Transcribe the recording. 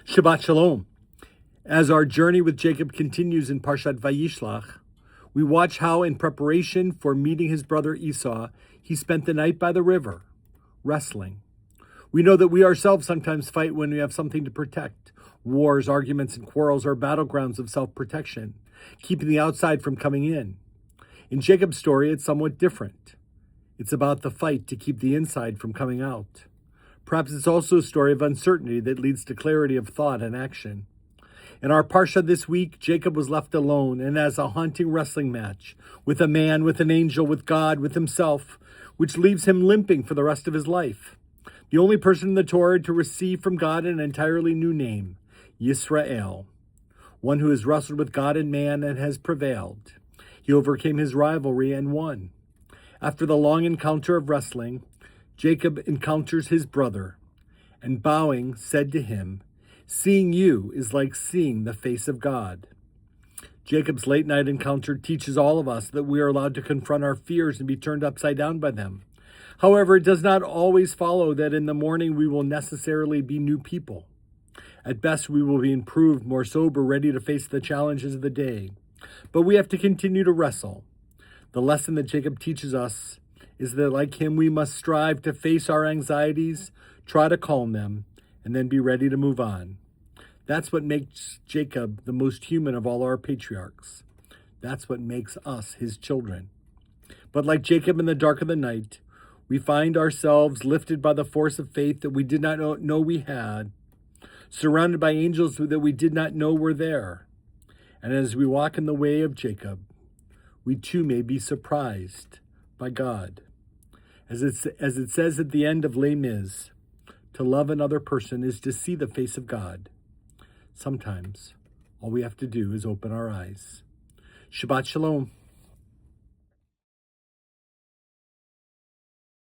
Shabbat Shalom. As our journey with Jacob continues in Parshat Vayishlach, we watch how, in preparation for meeting his brother Esau, he spent the night by the river, wrestling. We know that we ourselves sometimes fight when we have something to protect. Wars, arguments, and quarrels are battlegrounds of self-protection, keeping the outside from coming in. In Jacob's story, it's somewhat different. It's about the fight to keep the inside from coming out. Perhaps it's also a story of uncertainty that leads to clarity of thought and action. In our Parsha this week, Jacob was left alone and has a haunting wrestling match with a man, with an angel, with God, with himself, which leaves him limping for the rest of his life. The only person in the Torah to receive from God an entirely new name, Yisrael, one who has wrestled with God and man and has prevailed. He overcame his rivalry and won. After the long encounter of wrestling, Jacob encounters his brother, and bowing said to him, "Seeing you is like seeing the face of God." Jacob's late night encounter teaches all of us that we are allowed to confront our fears and be turned upside down by them. However, it does not always follow that in the morning we will necessarily be new people. At best, we will be improved, more sober, ready to face the challenges of the day. But we have to continue to wrestle. The lesson that Jacob teaches us is that, like him, we must strive to face our anxieties, try to calm them, and then be ready to move on. That's what makes Jacob the most human of all our patriarchs. That's what makes us his children. But like Jacob in the dark of the night, we find ourselves lifted by the force of faith that we did not know we had, surrounded by angels that we did not know were there. And as we walk in the way of Jacob, we too may be surprised by God. As it says at the end of Les Mis, to love another person is to see the face of God. Sometimes all we have to do is open our eyes. Shabbat Shalom.